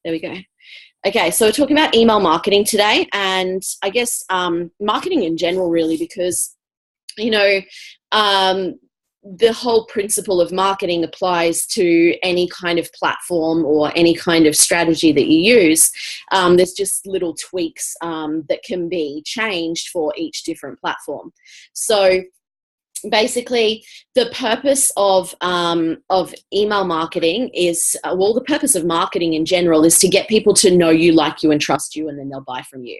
There we go. Okay, so we're talking about email marketing today, and I guess marketing in general, really, because, you know, the whole principle of marketing applies to any kind of platform or any kind of strategy that you use. There's just little tweaks that can be changed for each different platform. So basically, the purpose of email marketing is, the purpose of marketing in general is to get people to know you, like you, and trust you, and then they'll buy from you.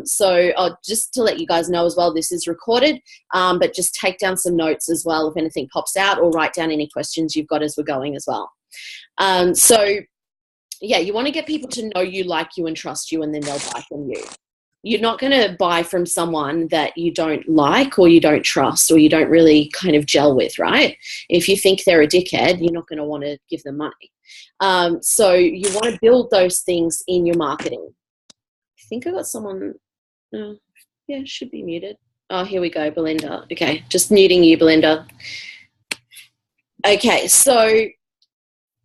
So just to let you guys know as well, this is recorded, but just take down some notes as well if anything pops out, or write down any questions you've got as we're going as well. So yeah, you want to get people to know you, like you, and trust you, and then they'll buy from you. You're not going to buy from someone that you don't like, or you don't trust, or you don't really kind of gel with, right? If you think they're a dickhead, you're not going to want to give them money. So you want to build those things in your marketing. I think I got someone, yeah, should be muted. Oh, here we go, Belinda. Okay, just muting you, Belinda. Okay, so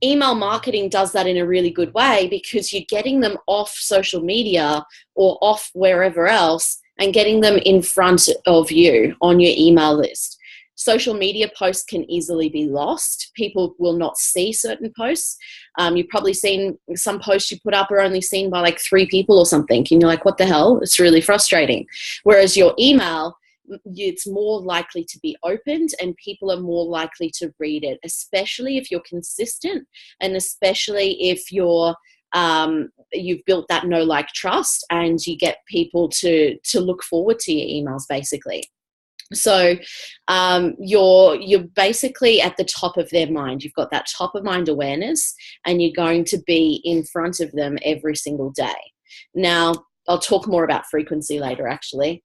email marketing does that in a really good way, because you're getting them off social media or off wherever else and getting them in front of you on your email list. Social media posts can easily be lost. People will not see certain posts. You've probably seen some posts you put up are only seen by like 3 people or something, and you're like, what the hell? It's really frustrating. Whereas your email, it's more likely to be opened, and people are more likely to read it, especially if you're consistent, and especially if you've built that know, like, trust, and you get people to look forward to your emails, basically. So you're basically at the top of their mind. You've got that top of mind awareness, and you're going to be in front of them every single day. Now, I'll talk more about frequency later, actually.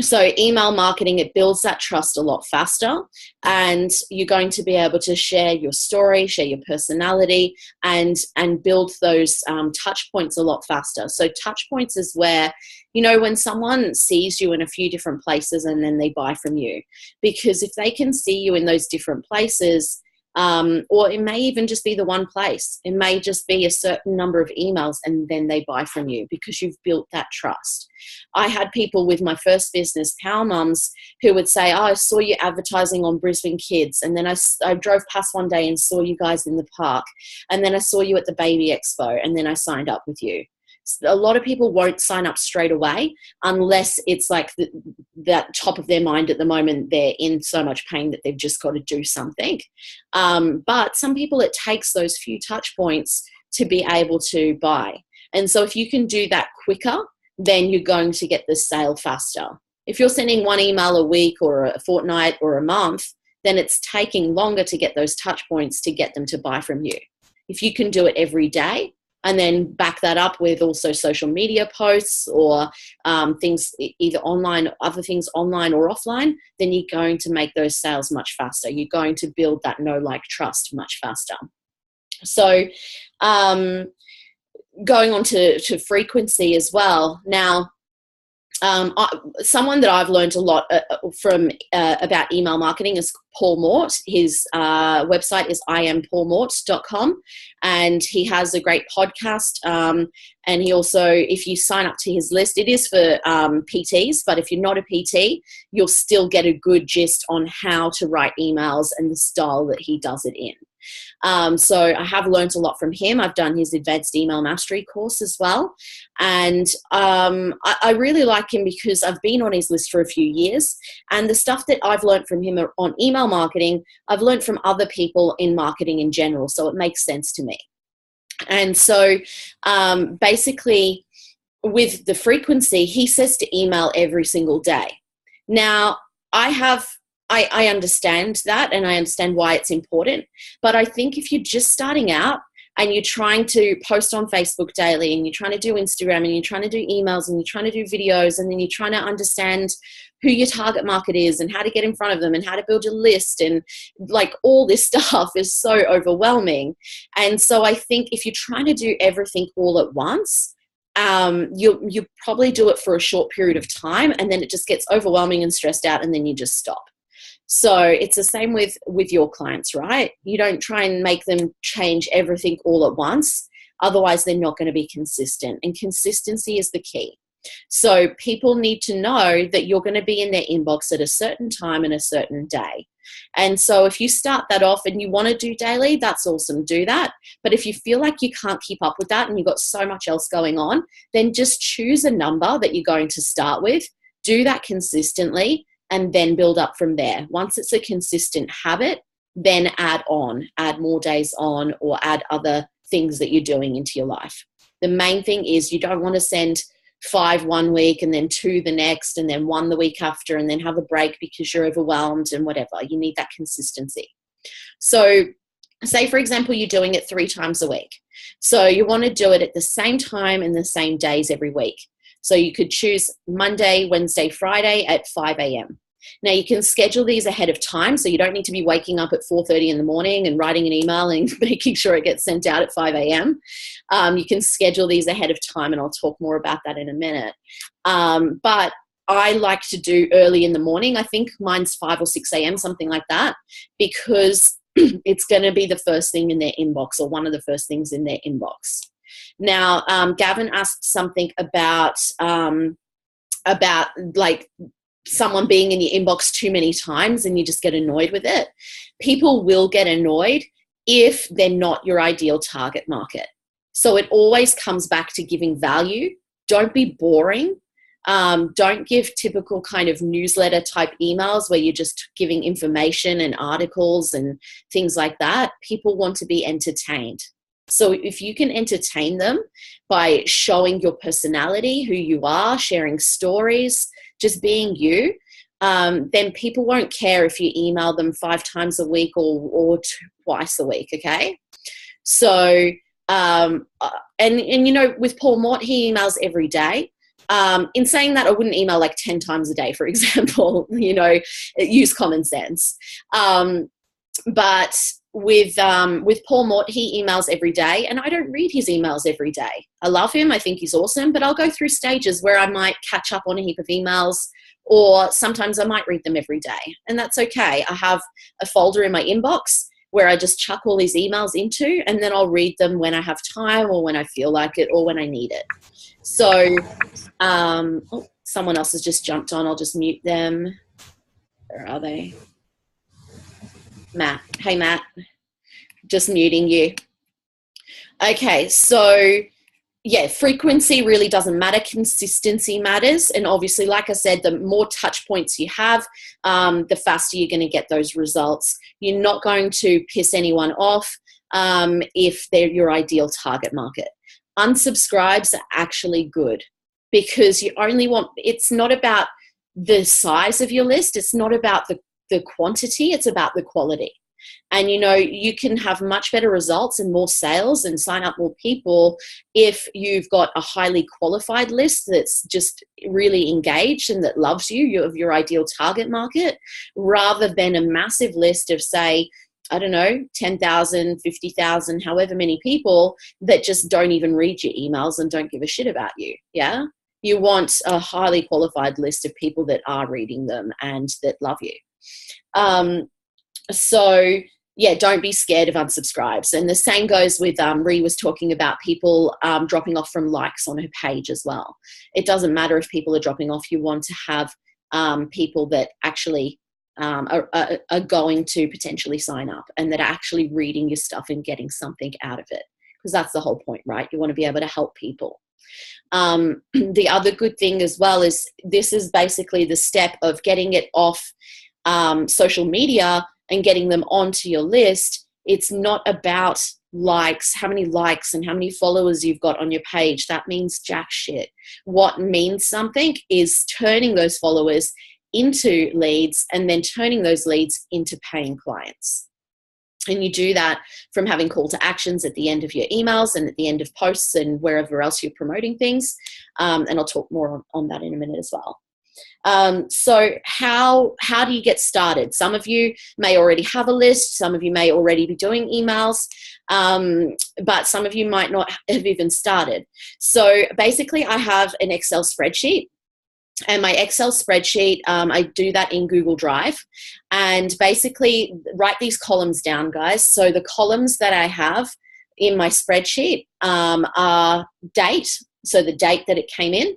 So email marketing, it builds that trust a lot faster, and you're going to be able to share your story, share your personality, and build those touch points a lot faster. So touch points is where, you know, when someone sees you in a few different places and then they buy from you, because if they can see you in those different places, or it may even just be the one place. It may just be a certain number of emails, and then they buy from you because you've built that trust. I had people with my first business, Power Mums, who would say, I saw you advertising on Brisbane Kids, and then I drove past one day and saw you guys in the park, and then I saw you at the Baby Expo, and then I signed up with you. A lot of people won't sign up straight away unless it's like that top of their mind at the moment. They're in so much pain that they've just got to do something. But some people, it takes those few touch points to be able to buy. And so if you can do that quicker, then you're going to get the sale faster. If you're sending one email a week or a fortnight or a month, then it's taking longer to get those touch points to get them to buy from you. If you can do it every day, and then back that up with also social media posts or things either online, other things online or offline, then you're going to make those sales much faster. You're going to build that know, like, trust much faster. So going on to frequency as well. Now, someone that I've learned a lot from about email marketing is Paul Mort. His website is iampaulmort.com, and he has a great podcast. And he also, if you sign up to his list, it is for PTs, but if you're not a PT, you'll still get a good gist on how to write emails and the style that he does it in. So I have learned a lot from him. I've done his advanced email mastery course as well. And I really like him because I've been on his list for a few years, and the stuff that I've learned from him on email marketing, I've learned from other people in marketing in general. So it makes sense to me. And so basically with the frequency, he says to email every single day. Now, I understand that, and I understand why it's important. But I think if you're just starting out and you're trying to post on Facebook daily, and you're trying to do Instagram, and you're trying to do emails, and you're trying to do videos, and then you're trying to understand who your target market is and how to get in front of them and how to build your list, and like all this stuff is so overwhelming. And so I think if you're trying to do everything all at once, you'll probably do it for a short period of time, and then it just gets overwhelming and stressed out, and then you just stop. So it's the same with your clients, right? You don't try and make them change everything all at once. Otherwise, they're not going to be consistent. And consistency is the key. So people need to know that you're going to be in their inbox at a certain time and a certain day. And so if you start that off and you want to do daily, that's awesome, do that. But if you feel like you can't keep up with that and you've got so much else going on, then just choose a number that you're going to start with, do that consistently, and then build up from there. Once it's a consistent habit, then add more days on, or add other things that you're doing into your life. The main thing is you don't want to send 5 one week and then 2 the next and then 1 the week after and then have a break because you're overwhelmed and whatever. You need that consistency. So say, for example, you're doing it 3 times a week. So you want to do it at the same time and the same days every week. So you could choose Monday, Wednesday, Friday at 5 a.m. Now you can schedule these ahead of time, so you don't need to be waking up at 4:30 in the morning and writing an email and making sure it gets sent out at 5 a.m. You can schedule these ahead of time, and I'll talk more about that in a minute. But I like to do early in the morning. I think mine's 5 or 6 a.m., something like that, because it's going to be the first thing in their inbox, or one of the first things in their inbox. Now, Gavin asked something about like someone being in your inbox too many times and you just get annoyed with it. People will get annoyed if they're not your ideal target market. So it always comes back to giving value. Don't be boring. Don't give typical kind of newsletter type emails where you're just giving information and articles and things like that. People want to be entertained. So if you can entertain them by showing your personality, who you are, sharing stories, just being you, then people won't care if you email them 5 times a week or twice a week, okay? So, and you know, with Paul Mort, he emails every day. In saying that, I wouldn't email like 10 times a day, for example, you know, use common sense. But with Paul Mort, he emails every day, and I don't read his emails every day. I love him. I think he's awesome, but I'll go through stages where I might catch up on a heap of emails, or sometimes I might read them every day, and that's okay. I have a folder in my inbox where I just chuck all these emails into, and then I'll read them when I have time or when I feel like it or when I need it. So someone else has just jumped on. I'll just mute them. Where are they? Matt. Hey, Matt. Just muting you. Okay, so yeah, frequency really doesn't matter. Consistency matters. And obviously, like I said, the more touch points you have, the faster you're going to get those results. You're not going to piss anyone off if they're your ideal target market. Unsubscribes are actually good because you only want, it's not about the size of your list. It's not about the quantity, it's about the quality. And you know, you can have much better results and more sales and sign up more people if you've got a highly qualified list that's just really engaged and that loves you, of your ideal target market, rather than a massive list of, say, I don't know, 10,000, 50,000, however many people that just don't even read your emails and don't give a shit about you. Yeah. You want a highly qualified list of people that are reading them and that love you. So yeah, don't be scared of unsubscribes. And the same goes with, Ree was talking about people dropping off from likes on her page as well. It doesn't matter if people are dropping off. You want to have people that actually are going to potentially sign up and that are actually reading your stuff and getting something out of it. Because that's the whole point, right? You want to be able to help people. The other good thing as well is this is basically the step of getting it off social media and getting them onto your list. It's not about likes, how many likes and how many followers you've got on your page. That means jack shit. What means something is turning those followers into leads and then turning those leads into paying clients. And you do that from having call to actions at the end of your emails and at the end of posts and wherever else you're promoting things. And I'll talk more on that in a minute as well. So how do you get started? Some of you may already have a list. Some of you may already be doing emails, but some of you might not have even started. So basically I have an Excel spreadsheet And my Excel spreadsheet, I do that in Google Drive, and basically write these columns down, guys. So the columns that I have in my spreadsheet are date, so the date that it came in.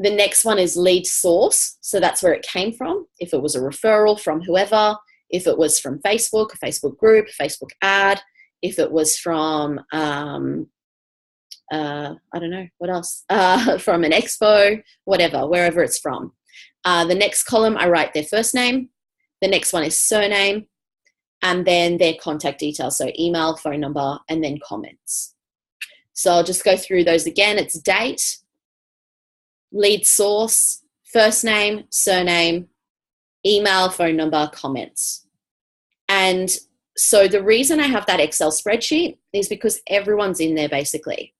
The next one is lead source, so that's where it came from. If it was a referral from whoever, if it was from Facebook, a Facebook group, Facebook ad, if it was from I don't know, what else? From an expo, whatever, wherever it's from. The next column, I write their first name. The next one is surname, and then their contact details, so email, phone number, and then comments. So I'll just go through those again. It's date, lead source, first name, surname, email, phone number, comments. And so the reason I have that Excel spreadsheet is because everyone's in there basically.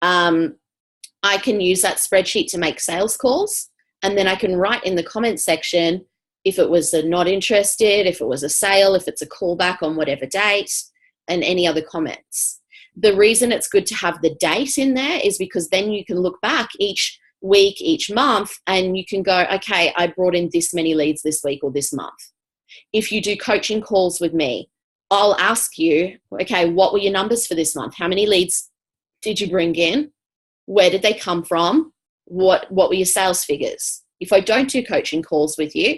I can use that spreadsheet to make sales calls, and then I can write in the comment section if it was a not interested, if it was a sale, if it's a callback on whatever date, and any other comments. The reason it's good to have the date in there is because then you can look back each week, each month, and you can go, okay, I brought in this many leads this week or this month. If you do coaching calls with me, I'll ask you, okay, what were your numbers for this month? How many leads did you bring in? Where did they come from? What were your sales figures? If I don't do coaching calls with you,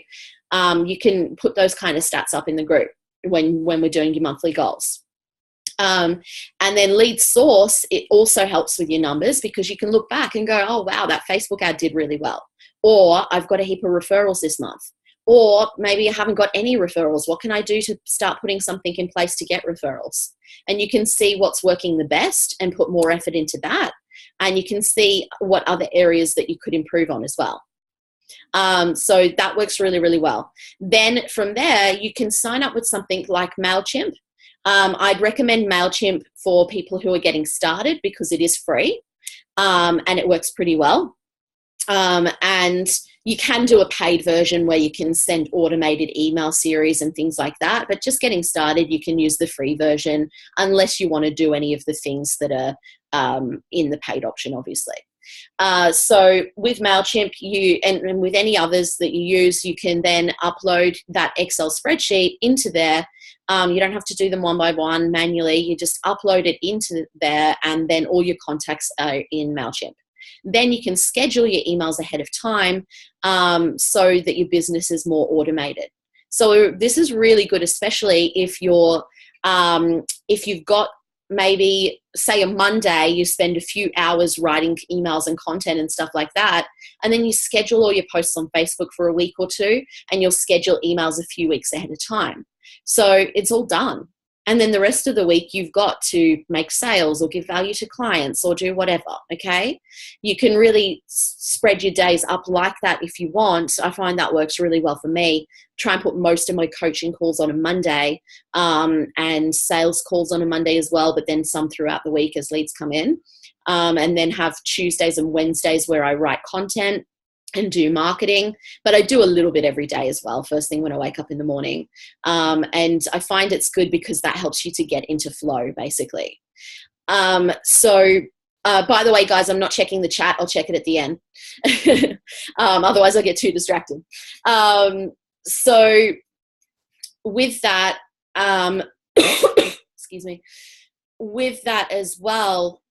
you can put those kind of stats up in the group when we're doing your monthly goals. And then lead source, it also helps with your numbers because you can look back and go, oh, wow, that Facebook ad did really well. Or I've got a heap of referrals this month. Or maybe I haven't got any referrals. What can I do to start putting something in place to get referrals? And you can see what's working the best and put more effort into that. And you can see what other areas that you could improve on as well. So that works really, really well. Then from there, you can sign up with something like MailChimp. I'd recommend MailChimp for people who are getting started because it is free and it works pretty well. And you can do a paid version where you can send automated email series and things like that. But just getting started, you can use the free version unless you want to do any of the things that are in the paid option, obviously. So with MailChimp, and with any others that you use, you can then upload that Excel spreadsheet into there. You don't have to do them one by one manually. You just upload it into there, and then all your contacts are in MailChimp. Then you can schedule your emails ahead of time so that your business is more automated. So this is really good, especially if you've got maybe, say, a Monday, you spend a few hours writing emails and content and stuff like that, and then you schedule all your posts on Facebook for a week or two, and you'll schedule emails a few weeks ahead of time. So it's all done. And then the rest of the week, you've got to make sales or give value to clients or do whatever, okay? You can really spread your days up like that if you want. I find that works really well for me. Try and put most of my coaching calls on a Monday and sales calls on a Monday as well, but then some throughout the week as leads come in. And then have Tuesdays and Wednesdays where I write content and do marketing, but I do a little bit every day as well, first thing when I wake up in the morning. And I find it's good because that helps you to get into flow, basically. So by the way, guys, I'm not checking the chat. I'll check it at the end. Otherwise I'll get too distracted. So with that, excuse me, with that as well,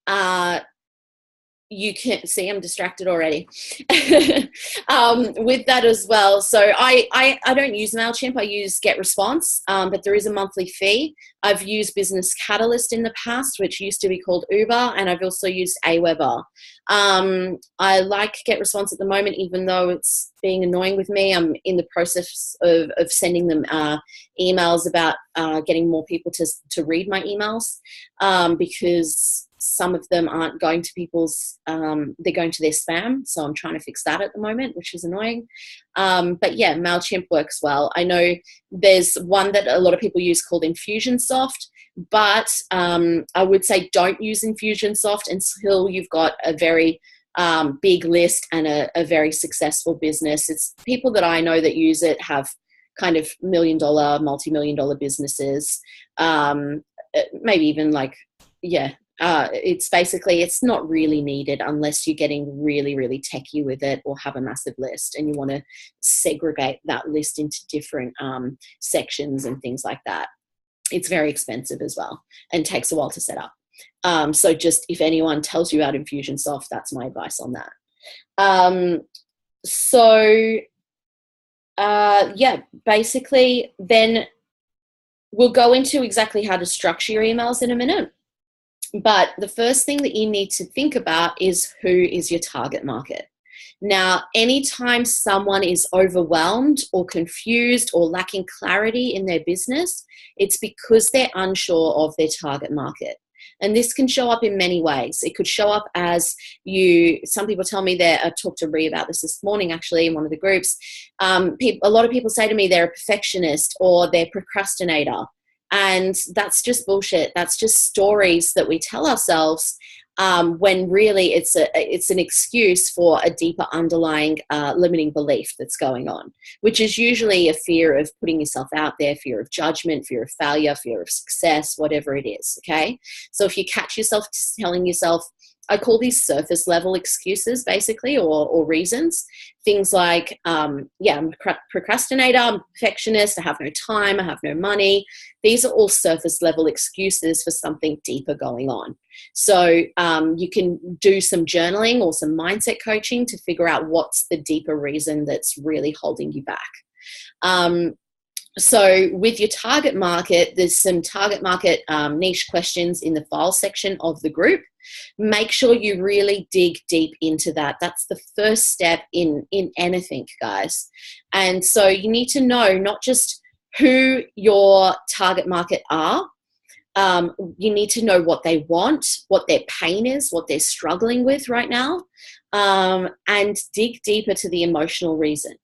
you can see I'm distracted already. With that as well, so I don't use MailChimp, I use GetResponse, but there is a monthly fee. I've used Business Catalyst in the past, which used to be called Uber, and I've also used Aweber. I like GetResponse at the moment, even though it's being annoying with me. I'm in the process of sending them emails about getting more people to read my emails because some of them aren't going to people's, they're going to their spam. So I'm trying to fix that at the moment, which is annoying. But yeah, MailChimp works well. I know there's one that a lot of people use called Infusionsoft, but I would say don't use Infusionsoft until you've got a very big list and a very successful business. It's people that I know that use it have kind of $1 million, multi-million dollar businesses, maybe even like, yeah, it's basically, it's not really needed unless you're getting really, really techie with it or have a massive list and you want to segregate that list into different sections and things like that. It's very expensive as well and takes a while to set up. So just if anyone tells you about Infusionsoft, that's my advice on that. Yeah, basically then we'll go into exactly how to structure your emails in a minute. But the first thing that you need to think about is who is your target market. Now, anytime someone is overwhelmed or confused or lacking clarity in their business, it's because they're unsure of their target market. And this can show up in many ways. It could show up as some people tell me I talked to Ree about this morning, actually, in one of the groups. A lot of people say to me they're a perfectionist or they're a procrastinator. And that's just bullshit. That's just stories that we tell ourselves when really it's an excuse for a deeper underlying limiting belief that's going on, which is usually a fear of putting yourself out there, fear of judgment, fear of failure, fear of success, whatever it is, okay? So if you catch yourself telling yourself, I call these surface level excuses basically, or reasons. Things like, I'm a procrastinator, I'm a perfectionist, I have no time, I have no money. These are all surface level excuses for something deeper going on. So you can do some journaling or some mindset coaching to figure out what's the deeper reason that's really holding you back. So with your target market, there's some target market niche questions in the file section of the group. Make sure you really dig deep into that. That's the first step in anything, guys. And so you need to know not just who your target market are. You need to know what they want, what their pain is, what they're struggling with right now, and dig deeper to the emotional reason.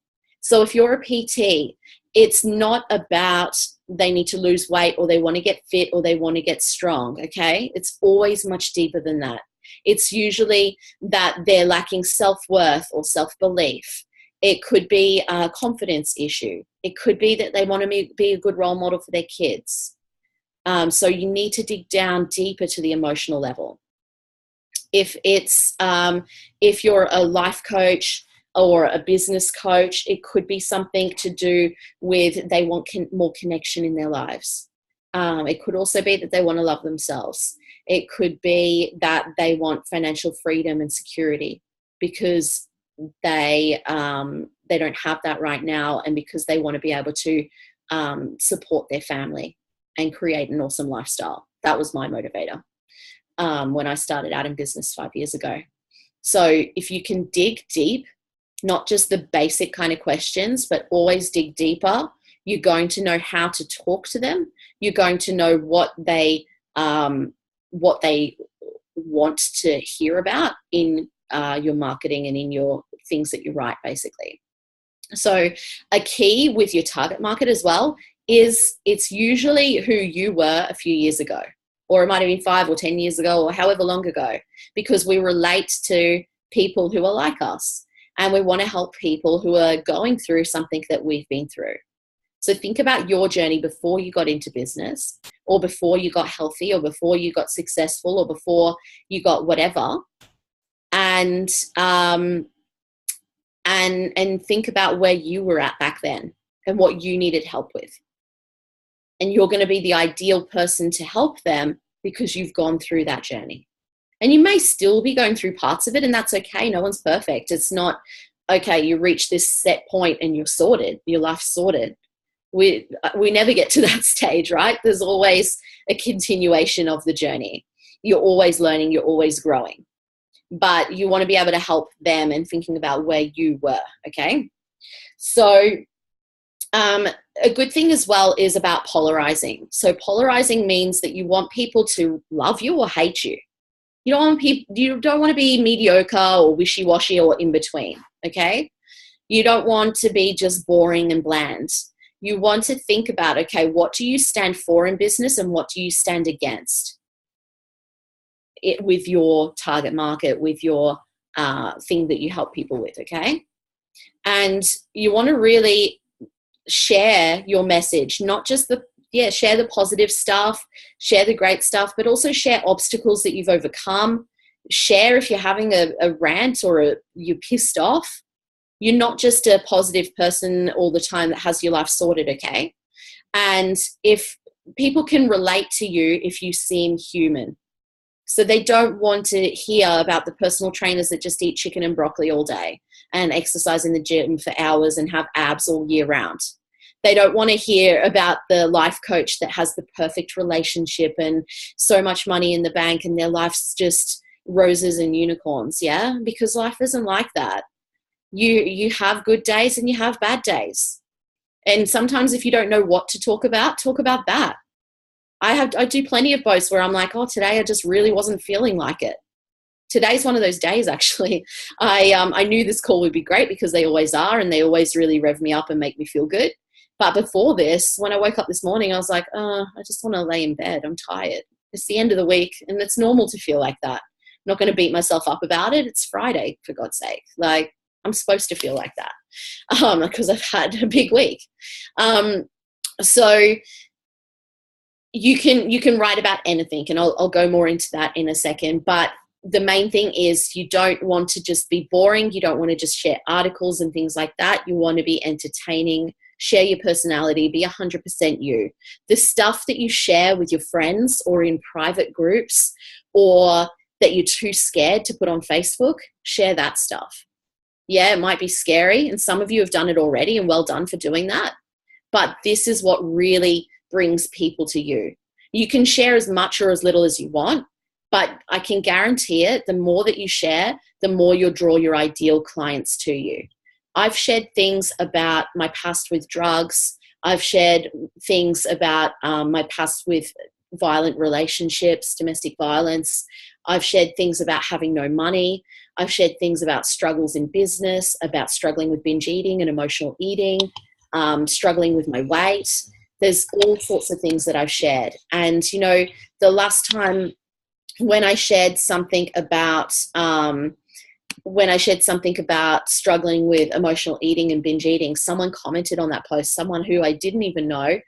So if you're a PT, it's not about they need to lose weight or they want to get fit or they want to get strong, okay? It's always much deeper than that. It's usually that they're lacking self-worth or self-belief. It could be a confidence issue. It could be that they want to be a good role model for their kids. So you need to dig down deeper to the emotional level. If you're a life coach or a business coach, it could be something to do with they want more connection in their lives. It could also be that they want to love themselves. It could be that they want financial freedom and security because they don't have that right now, and because they want to be able to support their family and create an awesome lifestyle. That was my motivator when I started out in business 5 years ago. So if you can dig deep, not just the basic kind of questions, but always dig deeper, you're going to know how to talk to them. You're going to know what they want to hear about in your marketing and in your things that you write, basically. So a key with your target market as well is it's usually who you were a few years ago, or it might have been 5 or 10 years ago or however long ago, because we relate to people who are like us. And we want to help people who are going through something that we've been through. So think about your journey before you got into business, or before you got healthy, or before you got successful, or before you got whatever. And think about where you were at back then and what you needed help with. And you're going to be the ideal person to help them because you've gone through that journey. And you may still be going through parts of it, and that's okay. No one's perfect. It's not, okay, you reach this set point and you're sorted, your life's sorted. We never get to that stage, right? There's always a continuation of the journey. You're always learning, you're always growing. But you want to be able to help them and thinking about where you were, okay? So a good thing as well is about polarizing. So polarizing means that you want people to love you or hate you. You don't want to be mediocre or wishy-washy or in between, okay? You don't want to be just boring and bland. You want to think about, okay, what do you stand for in business and what do you stand against with your target market, with your thing that you help people with, okay? And you want to really share your message, not just yeah, share the positive stuff, share the great stuff, but also share obstacles that you've overcome. Share if you're having a rant or you're pissed off. You're not just a positive person all the time that has your life sorted, okay? And if people can relate to you if you seem human. So they don't want to hear about the personal trainers that just eat chicken and broccoli all day and exercise in the gym for hours and have abs all year round. They don't want to hear about the life coach that has the perfect relationship and so much money in the bank and their life's just roses and unicorns, yeah? Because life isn't like that. You have good days and you have bad days. And sometimes if you don't know what to talk about that. I do plenty of posts where I'm like, oh, today I just really wasn't feeling like it. Today's one of those days, actually. I knew this call would be great because they always are, and they always really rev me up and make me feel good. But before this, when I woke up this morning, I was like, I just want to lay in bed. I'm tired. It's the end of the week, and it's normal to feel like that. I'm not going to beat myself up about it. It's Friday, for God's sake. Like, I'm supposed to feel like that because I've had a big week. So you can write about anything, and I'll go more into that in a second. But the main thing is you don't want to just be boring. You don't want to just share articles and things like that. You want to be entertaining, share your personality, be 100% you. The stuff that you share with your friends or in private groups or that you're too scared to put on Facebook, share that stuff. Yeah, it might be scary, and some of you have done it already, and well done for doing that. But this is what really brings people to you. You can share as much or as little as you want, but I can guarantee it, the more that you share, the more you'll draw your ideal clients to you. I've shared things about my past with drugs. I've shared things about my past with violent relationships, domestic violence. I've shared things about having no money. I've shared things about struggles in business, about struggling with binge eating and emotional eating, struggling with my weight. There's all sorts of things that I've shared. And, you know, the last time when I shared something about struggling with emotional eating and binge eating, someone commented on that post, someone who I didn't even know,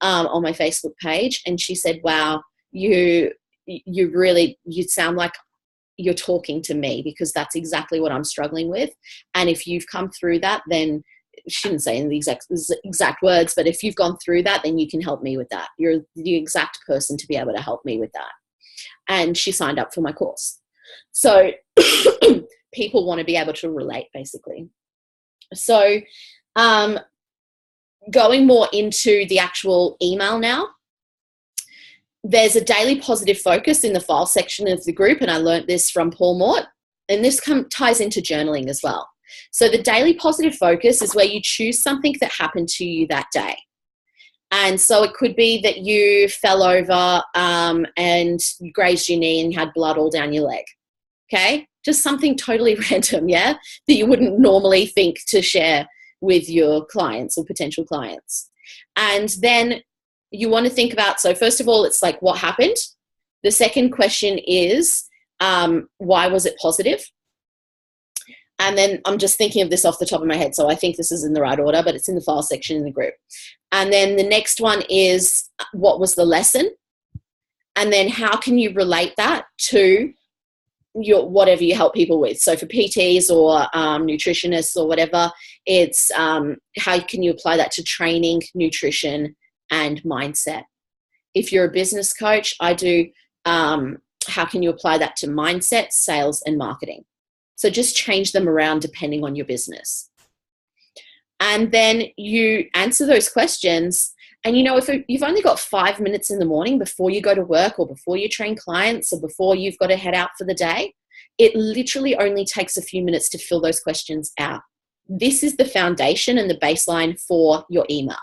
on my Facebook page. And she said, wow, you sound like you're talking to me, because that's exactly what I'm struggling with. And if you've come through that, then she didn't say in the exact words, but if you've gone through that, then you can help me with that. You're the exact person to be able to help me with that. And she signed up for my course. So people want to be able to relate, basically. So going more into the actual email now, there's a daily positive focus in the file section of the group, and I learned this from Paul Mort, and this ties into journaling as well. So the daily positive focus is where you choose something that happened to you that day. And so it could be that you fell over and you grazed your knee and you had blood all down your leg. Okay? Just something totally random, yeah, that you wouldn't normally think to share with your clients or potential clients. And then you want to think about, so first of all, it's like, what happened? The second question is, why was it positive? And then I'm just thinking of this off the top of my head, so I think this is in the right order, but it's in the file section in the group. And then the next one is, what was the lesson? And then how can you relate that to whatever you help people with? So for PTs or nutritionists or whatever, it's how can you apply that to training, nutrition, and mindset. If you're a business coach, I do how can you apply that to mindset, sales, and marketing. So just change them around depending on your business. And then you answer those questions. And, you know, if you've only got 5 minutes in the morning before you go to work or before you train clients or before you've got to head out for the day, it literally only takes a few minutes to fill those questions out. This is the foundation and the baseline for your email.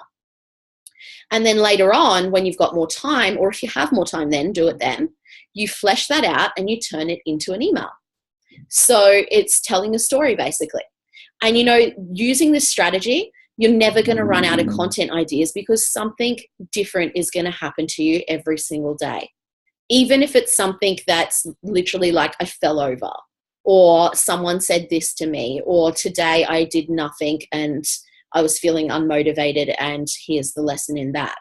And then later on, when you've got more time, or if you have more time then, do it then, you flesh that out and you turn it into an email. So it's telling a story, basically. And, you know, using this strategy, you're never going to run out of content ideas, because something different is going to happen to you every single day. Even if it's something that's literally like, I fell over, or someone said this to me, or today I did nothing and I was feeling unmotivated, and here's the lesson in that.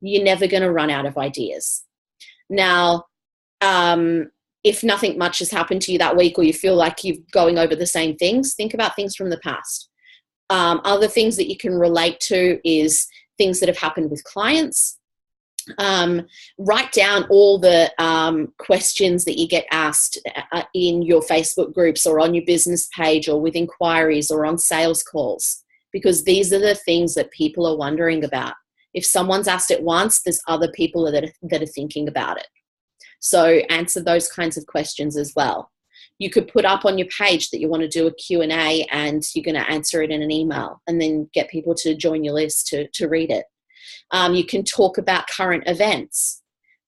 you're never going to run out of ideas. Now, if nothing much has happened to you that week, or you feel like you're going over the same things, think about things from the past. Other things that you can relate to is things that have happened with clients. Write down all the questions that you get asked in your Facebook groups or on your business page or with inquiries or on sales calls, because these are the things that people are wondering about. If someone's asked it once, there's other people that are thinking about it. So answer those kinds of questions as well. You could put up on your page that you want to do a Q&A and you're going to answer it in an email and then get people to join your list to read it. You can talk about current events,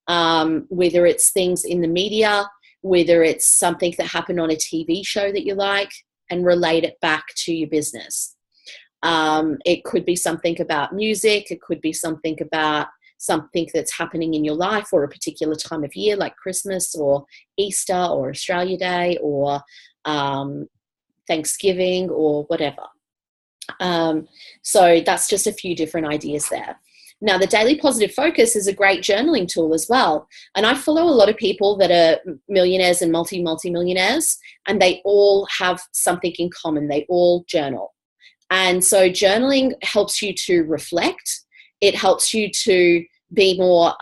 whether it's things in the media, whether it's something that happened on a TV show that you like, and relate it back to your business. It could be something about music. It could be something about something that's happening in your life or a particular time of year, like Christmas or Easter or Australia Day or Thanksgiving or whatever. So that's just a few different ideas there. Now, the Daily Positive Focus is a great journaling tool as well. And I follow a lot of people that are millionaires and multi-millionaires, and they all have something in common. They all journal. And so journaling helps you to reflect. It helps you to be more,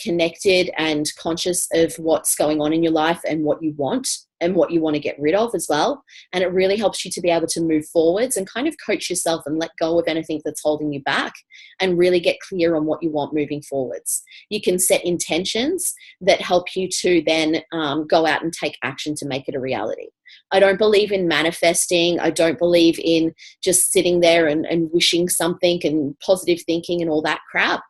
connected and conscious of what's going on in your life and what you want to get rid of as well. And it really helps you to be able to move forwards and kind of coach yourself and let go of anything that's holding you back and really get clear on what you want moving forwards. You can set intentions that help you to then go out and take action to make it a reality. I don't believe in manifesting. I don't believe in just sitting there and wishing something and positive thinking and all that crap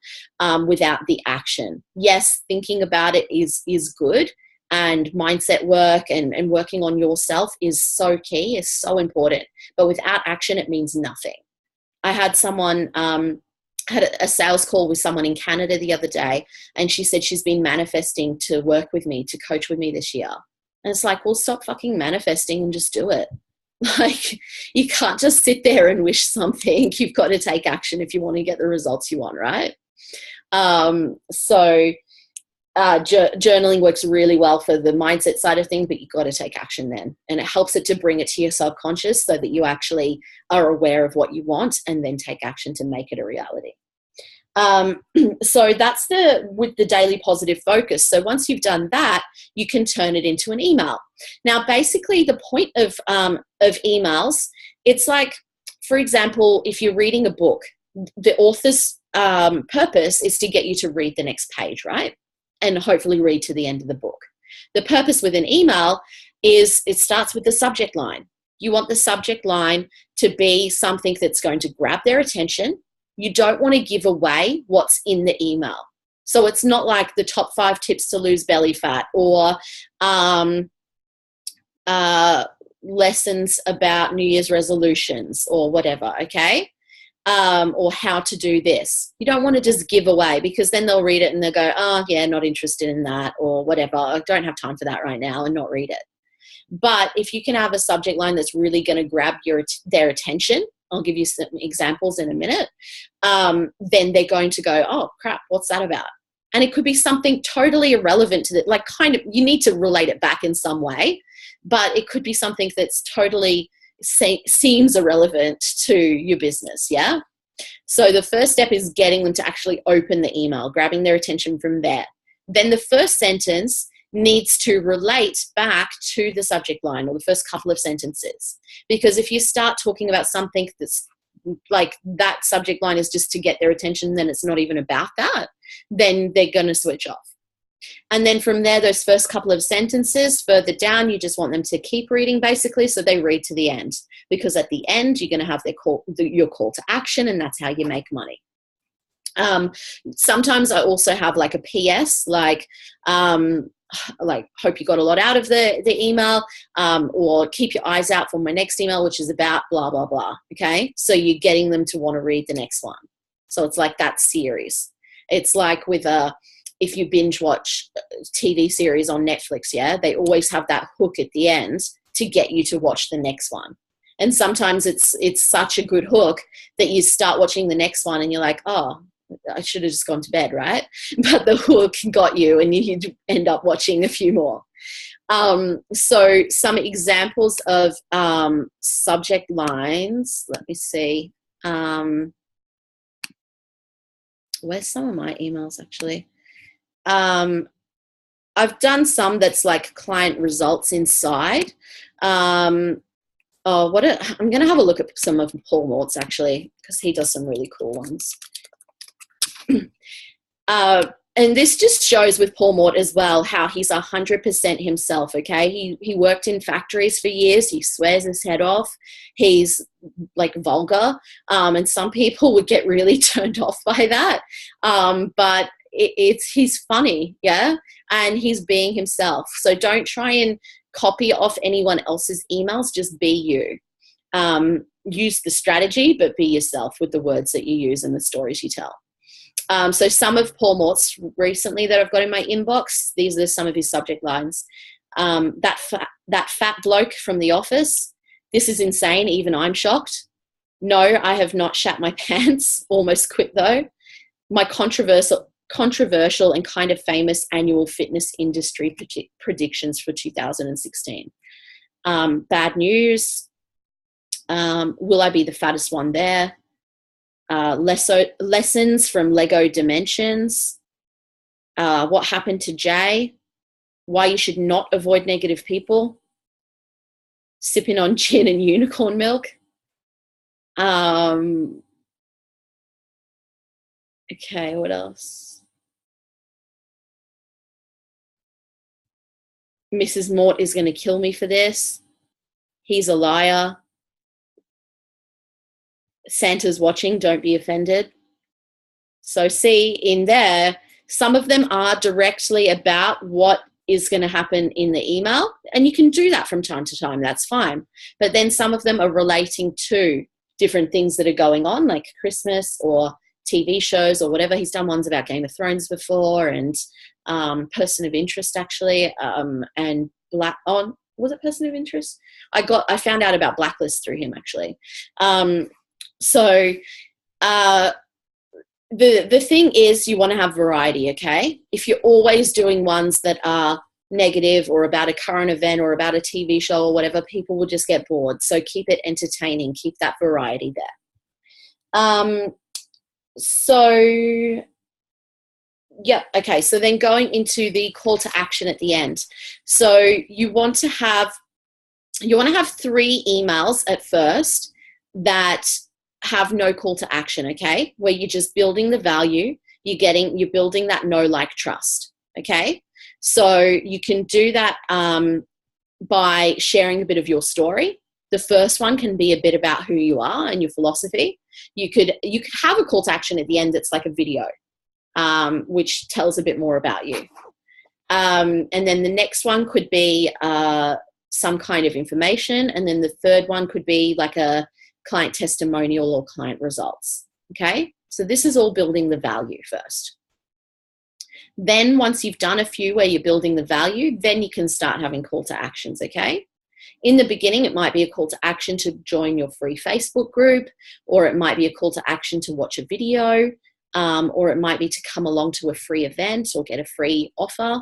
without the action. Yes, thinking about it is good, and mindset work and working on yourself is so key, is so important. But without action, it means nothing. I had someone had a sales call with someone in Canada the other day, and she said she's been manifesting to work with me, to coach with me this year. And it's like, well, stop fucking manifesting and just do it. Like, you can't just sit there and wish something. You've got to take action if you want to get the results you want, right? Journaling works really well for the mindset side of things, but you've got to take action then. And it helps it to bring it to your subconscious so that you actually are aware of what you want and then take action to make it a reality. So that's with the Daily Positive Focus. So once you've done that, you can turn it into an email. Now, basically the point of emails, it's like, for example, if you're reading a book, the author's purpose is to get you to read the next page, right? And hopefully read to the end of the book. The purpose with an email is it starts with the subject line. You want the subject line to be something that's going to grab their attention. You don't want to give away what's in the email. So it's not like the top 5 tips to lose belly fat or lessons about New Year's resolutions or whatever, okay? Or how to do this. You don't want to just give away, because then they'll read it and they'll go, oh, yeah, not interested in that or whatever. I don't have time for that right now, and not read it. But if you can have a subject line that's really going to grab their attention, I'll give you some examples in a minute, then they're going to go, oh, crap, what's that about? And it could be something totally irrelevant to that, like kind of, you need to relate it back in some way, but it could be something that's totally seems irrelevant to your business, yeah? So the first step is getting them to actually open the email, grabbing their attention from there. Then the first sentence needs to relate back to the subject line, or the first couple of sentences. Because if you start talking about something that's like that subject line is just to get their attention, then it's not even about that, then they're going to switch off. And then from there, those first couple of sentences further down, you just want them to keep reading, basically, so they read to the end. Because at the end, you're going to have your call to action, and that's how you make money. Sometimes I also have like a PS, like hope you got a lot out of the email, or keep your eyes out for my next email, which is about blah, blah, blah. Okay. So you're getting them to want to read the next one. So it's like that series. It's like if you binge watch TV series on Netflix, yeah, they always have that hook at the end to get you to watch the next one. And sometimes it's such a good hook that you start watching the next one and you're like, oh, I should have just gone to bed, right? But the hook got you and you end up watching a few more. So some examples of subject lines. Let me see. Where's some of my emails actually? I've done some that's like client results inside. I'm going to have a look at some of Paul Mort's actually, because he does some really cool ones. And this just shows with Paul Mort as well how he's 100% himself, okay? He worked in factories for years. He swears his head off. He's like vulgar. And some people would get really turned off by that. But he's funny, yeah? And he's being himself. So don't try and copy off anyone else's emails. Just be you. Use the strategy, but be yourself with the words that you use and the stories you tell. So some of Paul Mort's recently that I've got in my inbox, these are some of his subject lines. That fat bloke from The Office. This is insane. Even I'm shocked. No, I have not shat my pants. Almost quit though. My controversial and kind of famous annual fitness industry predictions for 2016. Bad news. Will I be the fattest one there? Lessons from Lego Dimensions. What happened to Jay? Why you should not avoid negative people. Sipping on gin and unicorn milk. Okay, what else? Mrs. Mort is going to kill me for this. He's a liar. Santa's watching, don't be offended. So see in there, some of them are directly about what is going to happen in the email, and you can do that from time to time, that's fine. But then some of them are relating to different things that are going on, like Christmas or TV shows or whatever. He's done ones about Game of Thrones before, and Person of Interest actually, and was it Person of Interest? I found out about Blacklist through him actually. So the thing is, you want to have variety, okay? If you're always doing ones that are negative or about a current event or about a TV show or whatever, people will just get bored. So keep it entertaining, keep that variety there. So yeah, okay. So then going into the call to action at the end. So you want to have 3 emails at first that have no call to action, okay? Where you're just building the value, you're building that know, like, trust, okay? So you can do that by sharing a bit of your story. The first one can be a bit about who you are and your philosophy. You could have a call to action at the end that's like a video, which tells a bit more about you. And then the next one could be some kind of information. And then the third one could be like a client testimonial or client results. Okay, so this is all building the value first. Then once you've done a few where you're building the value, then you can start having call to actions. Okay, in the beginning it might be a call to action to join your free Facebook group, or it might be a call to action to watch a video, or it might be to come along to a free event or get a free offer.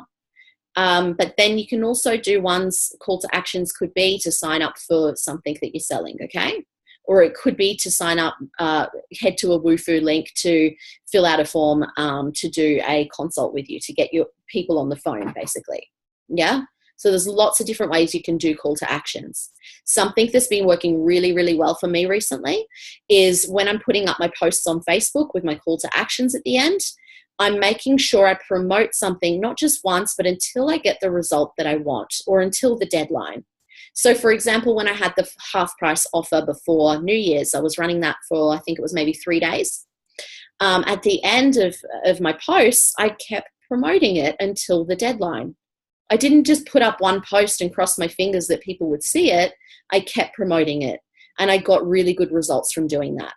But then you can also do ones, call to actions could be to sign up for something that you're selling, okay? Or it could be to sign up, head to a Wufoo link to fill out a form to do a consult with you, to get your people on the phone, basically. Yeah? So there's lots of different ways you can do call to actions. Something that's been working really, really well for me recently is when I'm putting up my posts on Facebook with my call to actions at the end, I'm making sure I promote something not just once, but until I get the result that I want or until the deadline. So for example, when I had the half price offer before New Year's, I was running that for, I think it was maybe 3 days. At the end of my posts, I kept promoting it until the deadline. I didn't just put up one post and cross my fingers that people would see it. I kept promoting it, and I got really good results from doing that,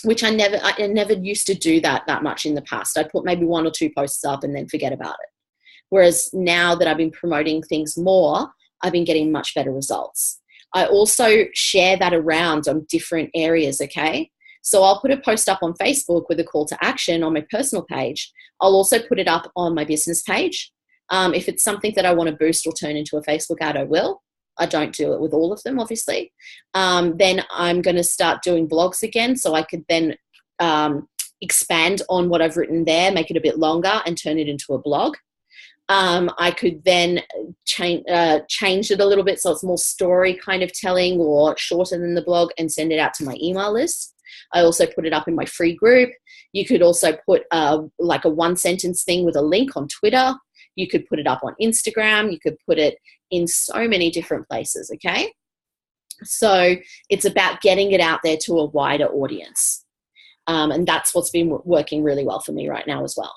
which I never used to do that much in the past. I'd put maybe 1 or 2 posts up and then forget about it. Whereas now that I've been promoting things more, I've been getting much better results. I also share that around on different areas, okay? So I'll put a post up on Facebook with a call to action on my personal page. I'll also put it up on my business page. If it's something that I want to boost or turn into a Facebook ad, I will. I don't do it with all of them, obviously. Then I'm going to start doing blogs again, so I could then expand on what I've written there, make it a bit longer and turn it into a blog. I could then change it a little bit so it's more story kind of telling or shorter than the blog and send it out to my email list. I also put it up in my free group. You could also put like a one sentence thing with a link on Twitter. You could put it up on Instagram. You could put it in so many different places, okay? So it's about getting it out there to a wider audience. And that's what's been working really well for me right now as well.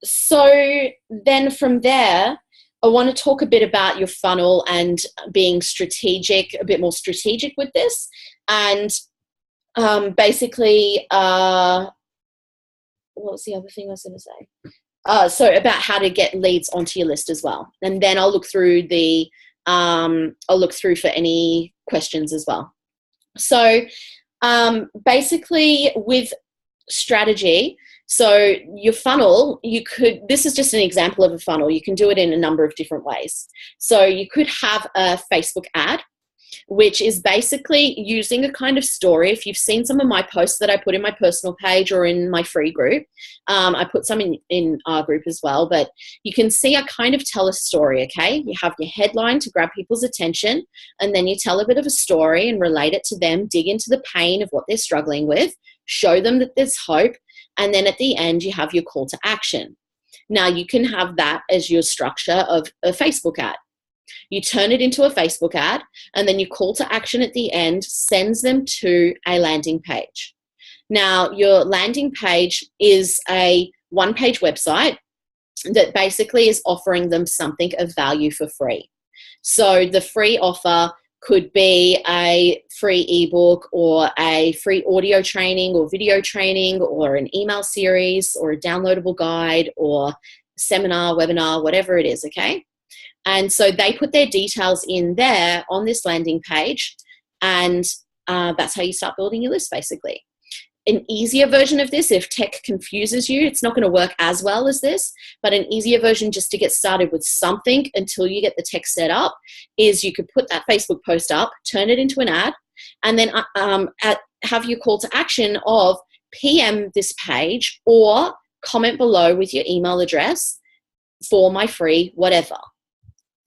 So then from there, I want to talk a bit about your funnel and being strategic, a bit more strategic with this. And basically, what was the other thing I was going to say? So about how to get leads onto your list as well. And then I'll look through for any questions as well. So basically with strategy, so your funnel, this is just an example of a funnel. You can do it in a number of different ways. So you could have a Facebook ad, which is basically using a kind of story. If you've seen some of my posts that I put in my personal page or in my free group, I put some in our group as well, but you can see I kind of tell a story, okay? You have your headline to grab people's attention, and then you tell a bit of a story and relate it to them, dig into the pain of what they're struggling with, show them that there's hope, and then at the end, you have your call to action. Now, you can have that as your structure of a Facebook ad. You turn it into a Facebook ad, and then your call to action at the end sends them to a landing page. Now, your landing page is a one-page website that basically is offering them something of value for free. So the free offer could be a free ebook or a free audio training or video training or an email series or a downloadable guide or seminar, webinar, whatever it is, okay? And so they put their details in there on this landing page, and that's how you start building your list, basically. An easier version of this, if tech confuses you, it's not going to work as well as this, but an easier version just to get started with something until you get the tech set up is you could put that Facebook post up, turn it into an ad, and then have your call to action of PM this page or comment below with your email address for my free whatever.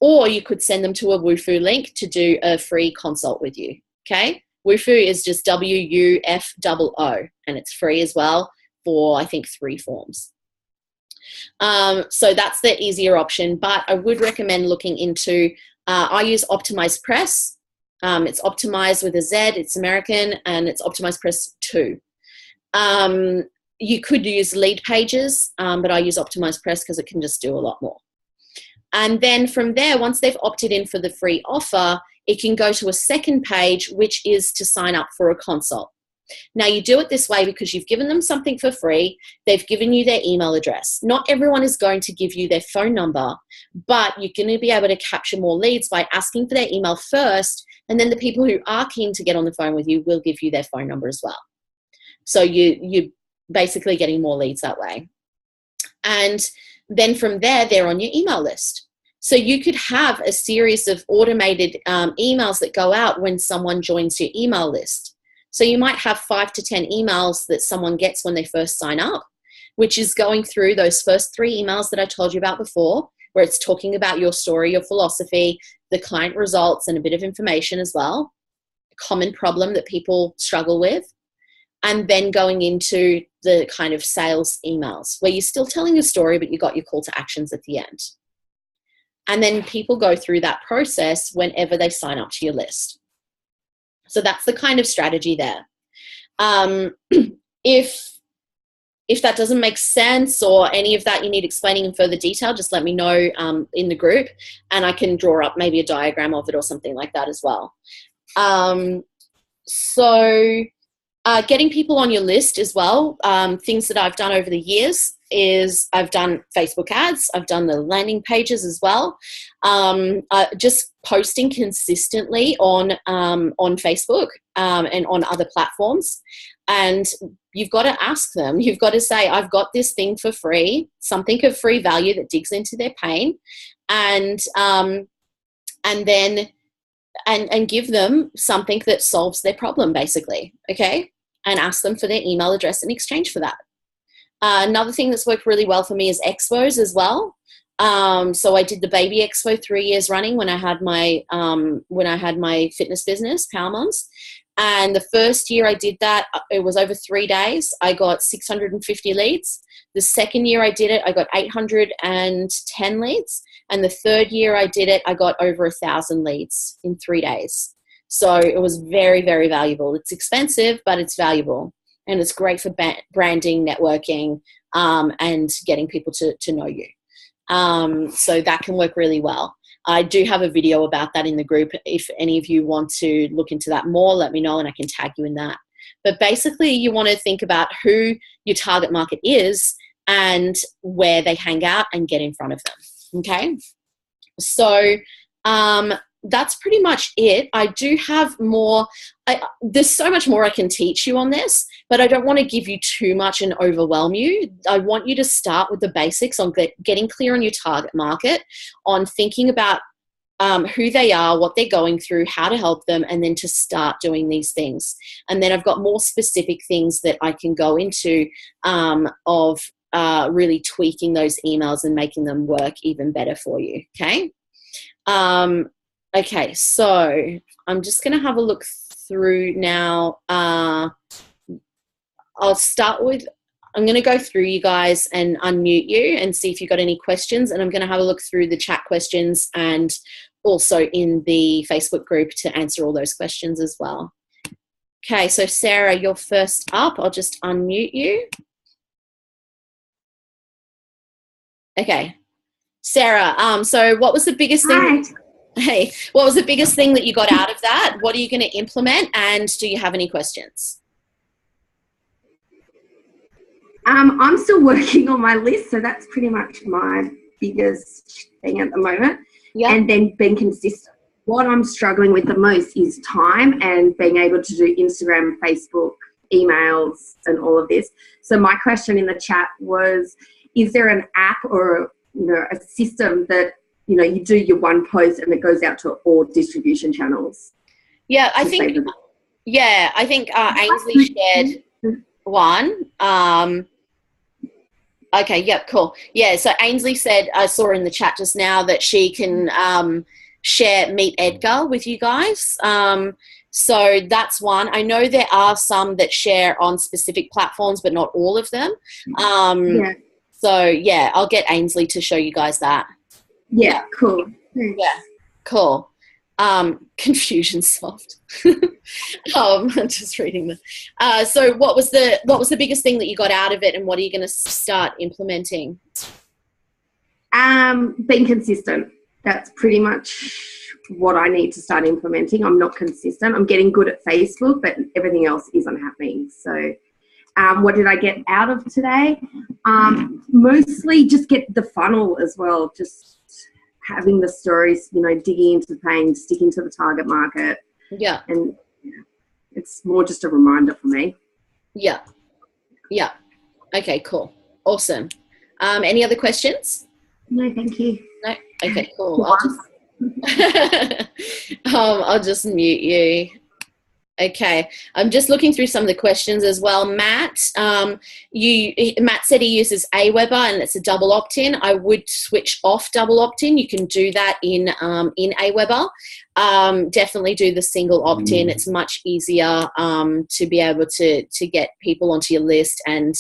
Or you could send them to a Wufoo link to do a free consult with you, okay? Wufoo is just WUFOO, and it's free as well for, I think, 3 forms. So that's the easier option, but I would recommend looking into, I use Optimize Press. It's optimized with a Z, it's American, and it's Optimize Press 2. You could use Lead Pages, but I use Optimize Press because it can just do a lot more. And then from there, once they've opted in for the free offer, it can go to a second page, which is to sign up for a consult. Now, you do it this way because you've given them something for free. They've given you their email address. Not everyone is going to give you their phone number, but you're going to be able to capture more leads by asking for their email first, and then the people who are keen to get on the phone with you will give you their phone number as well. So you're basically getting more leads that way. And then from there, they're on your email list. So you could have a series of automated emails that go out when someone joins your email list. So you might have 5 to 10 emails that someone gets when they first sign up, which is going through those first 3 emails that I told you about before, where it's talking about your story, your philosophy, the client results, and a bit of information as well, a common problem that people struggle with. And then going into the kind of sales emails where you're still telling your story, but you got your call to actions at the end. And then people go through that process whenever they sign up to your list. So that's the kind of strategy there. If that doesn't make sense or any of that you need explaining in further detail, just let me know in the group, and I can draw up maybe a diagram of it or something like that as well. Getting people on your list as well, things that I've done over the years. is I've done Facebook ads. I've done the landing pages as well. Just posting consistently on Facebook and on other platforms. And you've got to ask them. You've got to say, I've got this thing for free, something of free value that digs into their pain, and then give them something that solves their problem, basically. Okay, and ask them for their email address in exchange for that. Another thing that's worked really well for me is expos as well. So I did the baby expo 3 years running when I had my fitness business, Power Moms. And the first year I did that, it was over 3 days. I got 650 leads. The second year I did it, I got 810 leads. And the third year I did it, I got over 1,000 leads in 3 days. So it was very, very valuable. It's expensive, but it's valuable. And it's great for branding, networking, and getting people to know you. So that can work really well. I do have a video about that in the group. If any of you want to look into that more, let me know and I can tag you in that. But basically, you want to think about who your target market is and where they hang out and get in front of them. Okay? So that's pretty much it. I do have more. There's so much more I can teach you on this, but I don't want to give you too much and overwhelm you. I want you to start with the basics on getting clear on your target market, on thinking about who they are, what they're going through, how to help them, and then to start doing these things. And then I've got more specific things that I can go into of really tweaking those emails and making them work even better for you. Okay. Okay, so I'm just going to have a look through now. I'll start with, I'm going to go through you guys and unmute you and see if you've got any questions. And I'm going to have a look through the chat questions and also in the Facebook group to answer all those questions as well. Okay, so Sarah, you're first up. I'll just unmute you. Okay. Sarah, so what was the biggest thing? Hi. Hey, what was the biggest thing that you got out of that? What are you going to implement? And do you have any questions? I'm still working on my list, so that's pretty much my biggest thing at the moment. Yeah. And then being consistent. What I'm struggling with the most is time and being able to do Instagram, Facebook, emails, and all of this. So my question in the chat was, is there an app or a system that you do your one post and it goes out to all distribution channels? Yeah, I think Ainsley shared one. Okay, yep, cool. Yeah, so Ainsley said, I saw in the chat just now that she can share Meet Edgar with you guys. So that's one. I know there are some that share on specific platforms, but not all of them. Yeah. So, yeah, I'll get Ainsley to show you guys that. Yeah, cool. Thanks. Yeah, cool. Confusionsoft. I'm just reading them. So what was the biggest thing that you got out of it, and what are you going to start implementing? Being consistent. That's pretty much what I need to start implementing. I'm not consistent. I'm getting good at Facebook, but everything else isn't happening. So what did I get out of today? Mostly just get the funnel as well. Just having the stories, digging into the pain, sticking to the target market. Yeah. And it's more just a reminder for me. Yeah. Yeah. Okay, cool. Awesome. Any other questions? No, thank you. No? Okay, cool. I'll just mute you. Okay, I'm just looking through some of the questions as well. Matt, Matt said he uses Aweber and it's a double opt-in. I would switch off double opt-in. You can do that in Aweber. Definitely do the single opt-in. It's much easier to be able to get people onto your list, and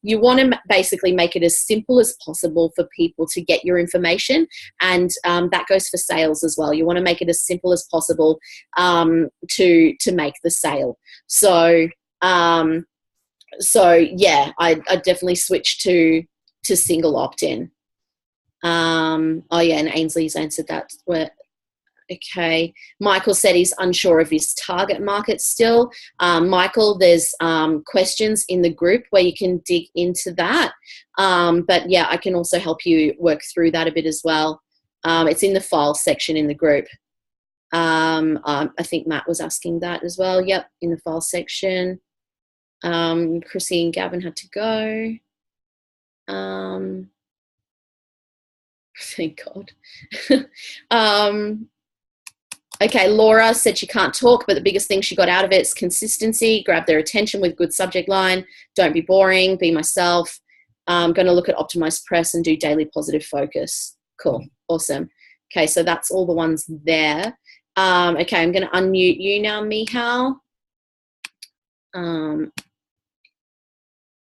you want to basically make it as simple as possible for people to get your information, and that goes for sales as well. You want to make it as simple as possible to make the sale. So yeah, I definitely switch to single opt-in. Oh yeah, and Ainsley's answered that. Okay. Michael said he's unsure of his target market still. Michael, there's questions in the group where you can dig into that. But yeah, I can also help you work through that a bit as well. It's in the file section in the group. I think Matt was asking that as well. Yep, in the file section. Chrissy and Gavin had to go. Thank God. Okay, Laura said she can't talk, but the biggest thing she got out of it is consistency. Grab their attention with good subject line. Don't be boring. Be myself. I'm going to look at optimized press and do daily positive focus. Cool. Awesome. Okay, so that's all the ones there. Okay, I'm going to unmute you now, Mihal.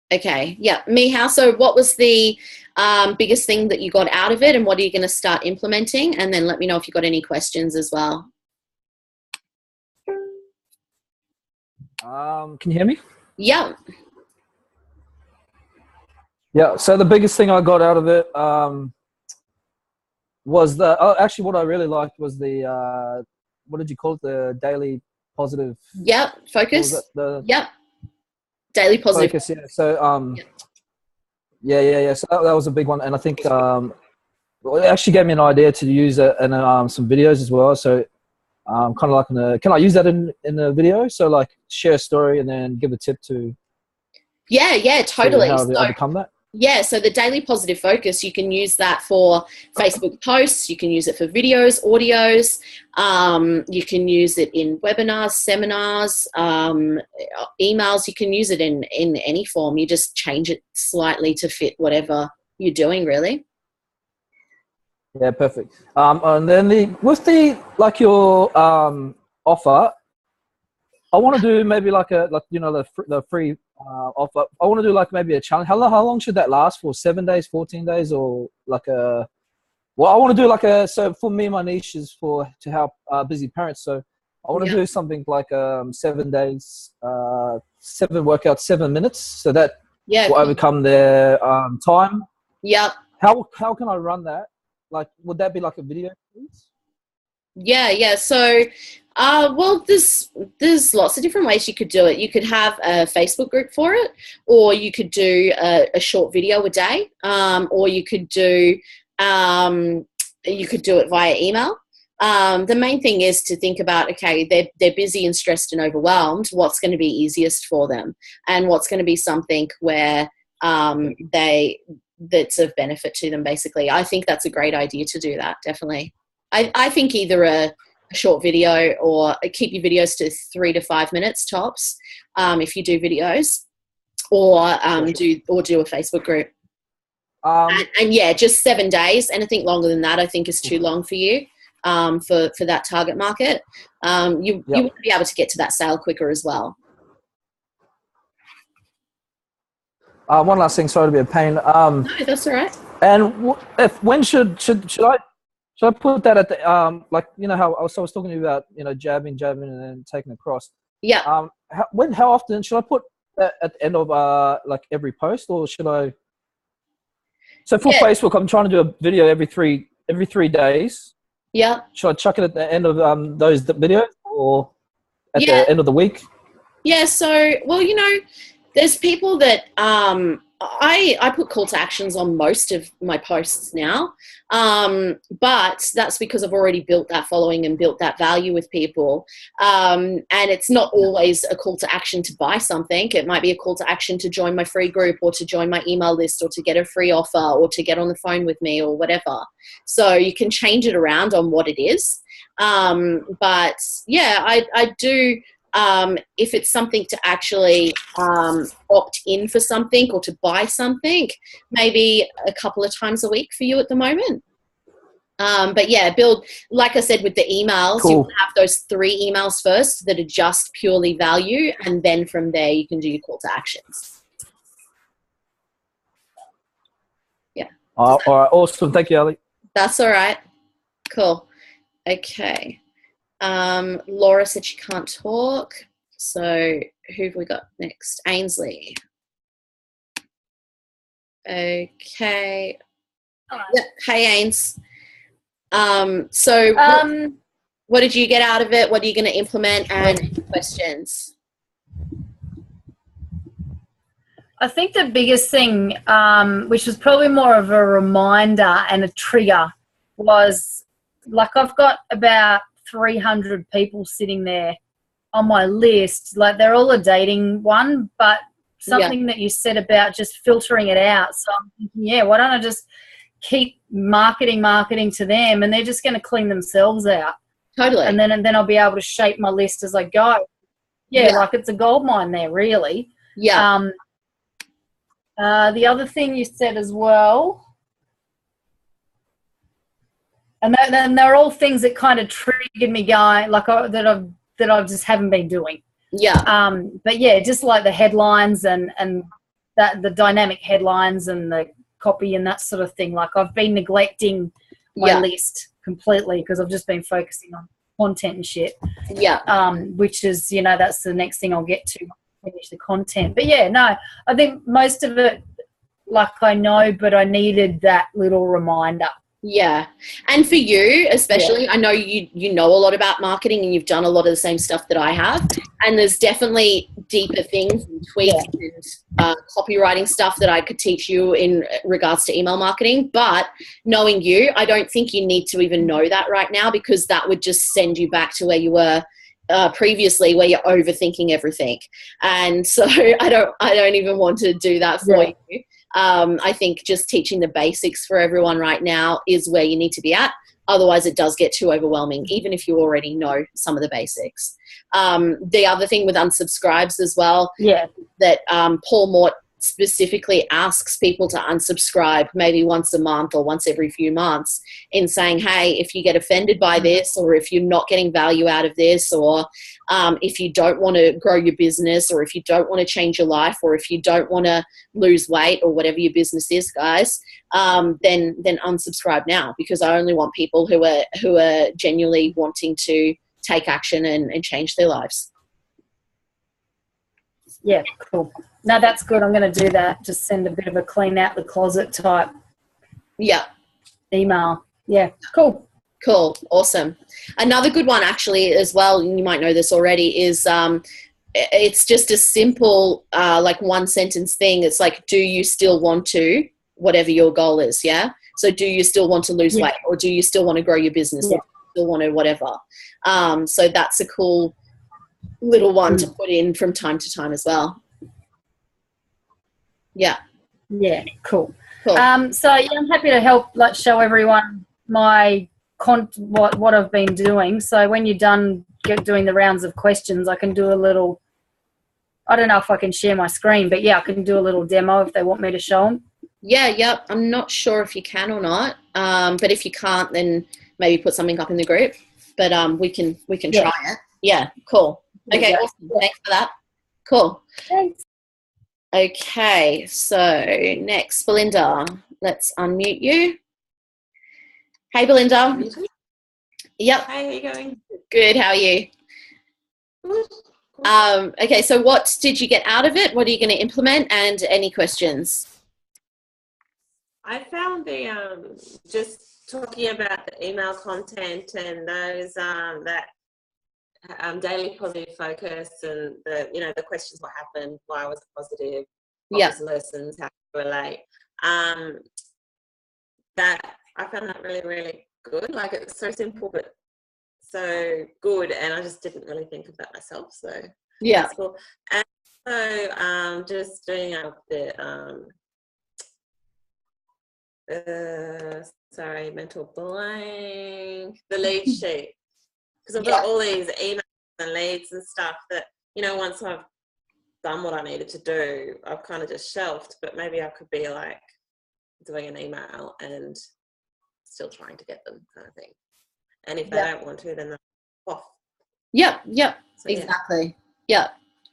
Okay, yeah, Mihal, so what was the biggest thing that you got out of it, and what are you going to start implementing? And then let me know if you've got any questions as well. Can you hear me? Yeah. Yeah, so the biggest thing I got out of it was actually what I really liked was the, what did you call it? The daily positive. Yep, focus. Yep. Daily positive. Focus, yeah. So, yeah. So that was a big one. And I think well, it actually gave me an idea to use it in some videos as well. So kind of like can I use that in a video? So like share a story and then give a tip to. Yeah, totally. How to overcome that. Yeah, so the daily positive focus, you can use that for Facebook posts, you can use it for videos, audios, you can use it in webinars, seminars, emails, you can use it in any form. You just change it slightly to fit whatever you're doing, really. Yeah, perfect. And then your offer, I want to do maybe the free offer. I want to do like maybe a challenge. How long should that last for? 7 days, 14 days, or like a? Well, I want to do like a. So for me, my niche is to help busy parents. So I want to do something like 7 days, 7 workouts, 7 minutes, so that will overcome their time. Yep. How can I run that? Like, would that be like a video, please? Yeah. So, well, there's lots of different ways you could do it. You could have a Facebook group for it, or you could do a short video a day, or you could do it via email. The main thing is to think about, okay, they're busy and stressed and overwhelmed. What's going to be easiest for them, and what's going to be something where that's of benefit to them. Basically, I think that's a great idea to do that. Definitely. I think either a short video or keep your videos to 3 to 5 minutes tops if you do videos, or do a Facebook group. And yeah, just 7 days. Anything longer than that, I think, is too long for you for that target market. You will be able to get to that sale quicker as well. One last thing, sorry to be a pain. No, that's all right. And when should I put that at the like, you know how I was talking to you about, you know, jabbing and then taking across. Yeah. How often should I put that at the end of like every post, or should I? So for Facebook, I'm trying to do a video every three days. Yeah. Should I chuck it at the end of those videos, or at the end of the week? Yeah. So, well, you know, there's people that I put call to actions on most of my posts now, but that's because I've already built that following and built that value with people. And it's not always a call to action to buy something. It might be a call to action to join my free group, or to join my email list, or to get a free offer, or to get on the phone with me, or whatever. So you can change it around on what it is. But yeah, I do. If it's something to actually opt in for something or to buy something, maybe a couple of times a week for you at the moment. But yeah, build, like I said, with the emails, cool. You will have those 3 emails first that are just purely value, and then from there you can do your call to actions. Yeah. All right, awesome. Thank you, Ali. That's all right. Cool. Okay. Laura said she can't talk. So who have we got next? Ainsley. Okay. Hello. Yeah. Hey, Ains. What did you get out of it? What are you going to implement? And questions? I think the biggest thing, which was probably more of a reminder and a trigger, was like I've got about 300 people sitting there on my list. Like they're all a dating one, but something that you said about just filtering it out. So I'm thinking, yeah, why don't I just keep marketing to them, and they're just going to clean themselves out. Totally. And then I'll be able to shape my list as I go. Yeah, like it's a gold mine there, really. Yeah. The other thing you said as well, and then they're all things that kind of triggered me going, like that I just haven't been doing. Yeah. But yeah, just like the headlines and that the dynamic headlines and the copy and that sort of thing. Like I've been neglecting my list completely because I've just been focusing on content and shit. Yeah. Which is, that's the next thing I'll get to, finish the content. But yeah, no, I think most of it, like I know, but I needed that little reminder. Yeah. And for you especially, I know you know a lot about marketing and you've done a lot of the same stuff that I have, and there's definitely deeper things and tweaks and copywriting stuff that I could teach you in regards to email marketing. But knowing you, I don't think you need to even know that right now, because that would just send you back to where you were previously, where you're overthinking everything. And so I don't even want to do that for you. I think just teaching the basics for everyone right now is where you need to be at. Otherwise, it does get too overwhelming, even if you already know some of the basics. The other thing with unsubscribes as well, that Paul Mort specifically asks people to unsubscribe maybe once a month or once every few months, in saying, hey, if you get offended by this, or if you're not getting value out of this, or if you don't want to grow your business, or if you don't want to change your life, or if you don't want to lose weight, or whatever your business is, guys, then unsubscribe now, because I only want people who are genuinely wanting to take action and change their lives. Yeah, cool. No, that's good. I'm going to do that. Just send a bit of a clean out the closet type email. Yeah, cool. Awesome. Another good one actually as well, and you might know this already, is it's just a simple like one sentence thing. It's like, do you still want to, whatever your goal is, so do you still want to lose weight, or do you still want to grow your business, or do you still want to whatever. So that's a cool little one to put in from time to time as well. Cool. So I'm happy to help, like, show everyone my what I've been doing. So when you're done doing the rounds of questions, I can do a little, I don't know if I can share my screen, but I can do a little demo if they want me to show them. I'm not sure if you can or not, but if you can't, then maybe put something up in the group, but we can try it. Cool. Okay, awesome. Thanks for that. Cool. Thanks. Okay, so next, Belinda, let's unmute you. Hey, Belinda. Yep. Hi, how are you going? Good, how are you? Good. Okay, so what did you get out of it? What are you going to implement, and any questions? I found the just talking about the email content and those that daily positive focus, and the questions, what happened, why was it positive, what was the lessons, how to relate. That I found that really, really good. Like, it's so simple but so good, and I just didn't really think of that myself. So that's cool. And so just doing up the mental blank, the lead sheet, because I've got all these emails and leads and stuff that, once I've done what I needed to do, I've kind of just shelved, but maybe I could be like doing an email and still trying to get them, kind of thing. And if they don't want to, then they're off. Yep, so, exactly.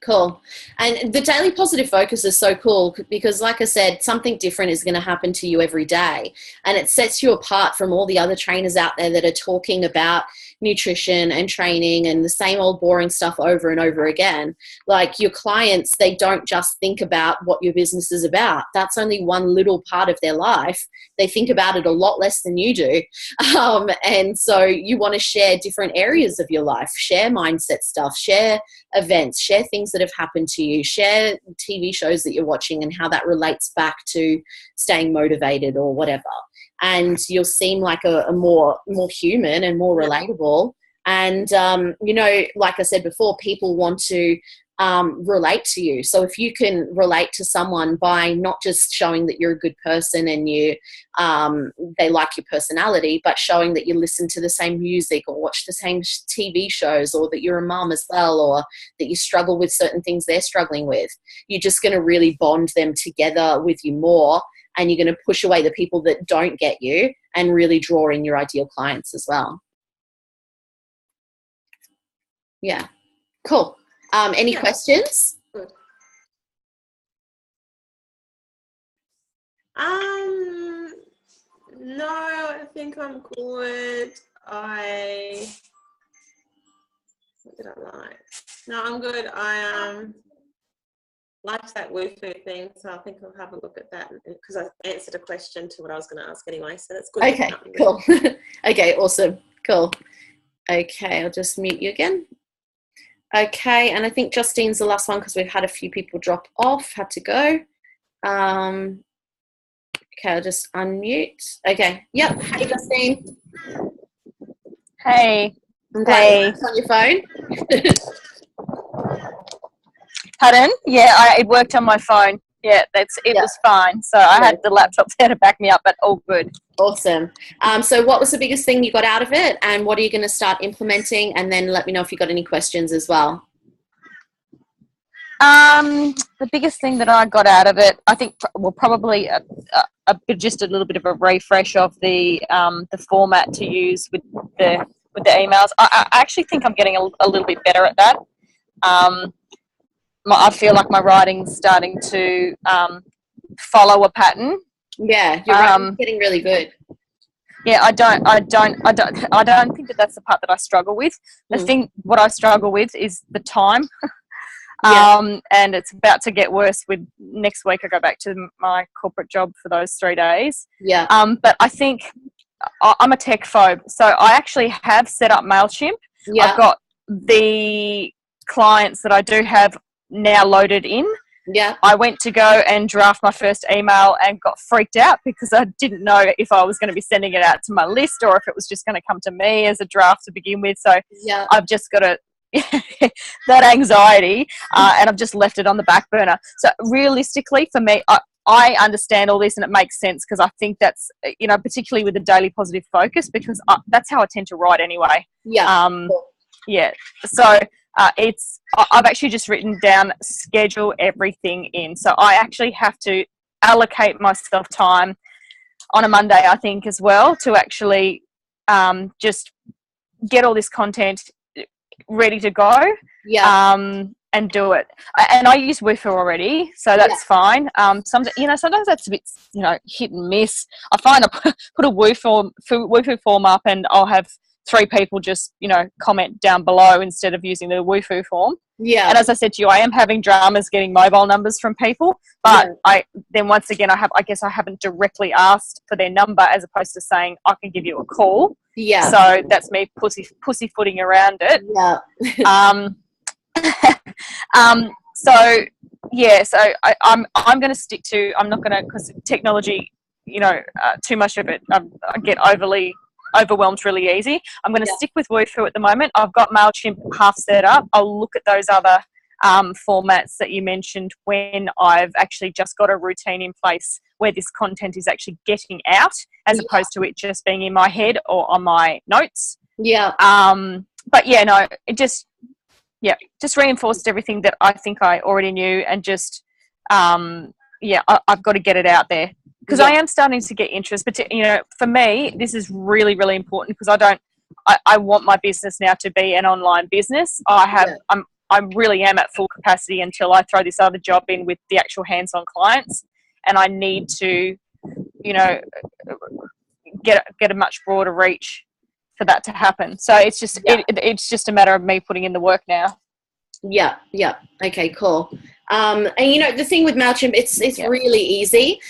Cool. And the daily positive focus is so cool because, like I said, something different is going to happen to you every day. And it sets you apart from all the other trainers out there that are talking about nutrition and training and the same old boring stuff over and over again. Like, your clients, they don't just think about what your business is about. That's only one little part of their life. They think about it a lot less than you do. And so you want to share different areas of your life, share mindset stuff, share events, share things that have happened to you, share TV shows that you're watching and how that relates back to staying motivated or whatever. And you'll seem like a more human and more relatable. And, like I said before, people want to relate to you. So if you can relate to someone by not just showing that you're a good person and they like your personality, but showing that you listen to the same music or watch the same TV shows, or that you're a mum as well, or that you struggle with certain things they're struggling with, you're just going to really bond them together with you more. And you're going to push away the people that don't get you and really draw in your ideal clients as well. Yeah. Cool. Any questions? Good. No, I think I'm good. What did I like? No, I'm good. I liked that Wufoo thing, so I think I'll have a look at that because I answered a question to what I was going to ask anyway, so that's good. Okay, cool. Okay, awesome. Cool. Okay, I'll just mute you again. Okay, and I think Justine's the last one because we've had a few people drop off, had to go. Okay, I'll just unmute. Okay, yep. Hey, Justine. Hey. I'm glad it's on your phone. Pardon? Yeah, it worked on my phone. Yeah, it was fine. So I had the laptop there to back me up, but all good. Awesome. So what was the biggest thing you got out of it, and what are you going to start implementing? And then let me know if you got any questions as well. The biggest thing that I got out of it, I think, probably just a little bit of a refresh of the format to use with the emails. I actually think I'm getting a little bit better at that. I feel like my writing's starting to follow a pattern. Yeah, your writing's getting really good. Yeah, I don't think that's the part that I struggle with. What I struggle with is the time. And it's about to get worse with next week. I go back to my corporate job for those 3 days. Yeah. But I think I'm a tech phobe, so I actually have set up MailChimp. Yeah. I've got the clients that I do have now loaded in. Yeah. I went to go and draft my first email and got freaked out because I didn't know if I was going to be sending it out to my list or if it was just going to come to me as a draft to begin with. So yeah. I've just got that anxiety and I've just left it on the back burner. So realistically for me, I understand all this and it makes sense because I think that's, particularly with the daily positive focus, because that's how I tend to write anyway. Yeah. Yeah. So I've actually just written down schedule everything in. So I actually have to allocate myself time on a Monday, I think, as well, to actually just get all this content ready to go. Yeah. And do it. And I use Wufoo already, so that's fine. Sometimes that's a bit, hit and miss. I find I put a Wufoo form up and I'll have 3 people just, comment down below instead of using the Wufoo form. Yeah. And as I said to you, I am having dramas getting mobile numbers from people, but then once again, I guess I haven't directly asked for their number as opposed to saying I can give you a call. Yeah. So that's me pussyfooting around it. Yeah. So I'm going to stick to. I'm not going to, because technology, too much of it, I get overwhelmed really easy. I'm going to stick with Wufoo at the moment. I've got MailChimp half set up. I'll look at those other formats that you mentioned when I've actually just got a routine in place where this content is actually getting out as opposed to it just being in my head or on my notes. Yeah. But yeah, no, it just reinforced everything that I think I already knew, and just I've got to get it out there. Because I am starting to get interest, but for me, this is really, really important because I want my business now to be an online business. I'm I really am at full capacity until I throw this other job in with the actual hands-on clients, and I need to, you know, get a much broader reach for that to happen. So it's just it's just a matter of me putting in the work now. Yeah. Okay, cool. And you know, the thing with MailChimp, it's really easy.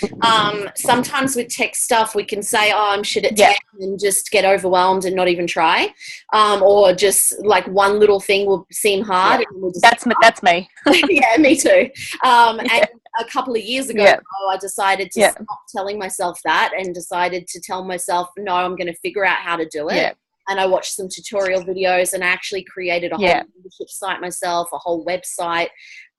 Sometimes with tech stuff, we can say, oh, I'm shit at tech, and just get overwhelmed and not even try. Or just like one little thing will seem hard. Yeah. And we'll just That's me. yeah, me too. And a couple of years ago, I decided to stop telling myself that and decided to tell myself, no, I'm going to figure out how to do it. Yeah. And I watched some tutorial videos and I actually created a whole membership site myself, a whole website,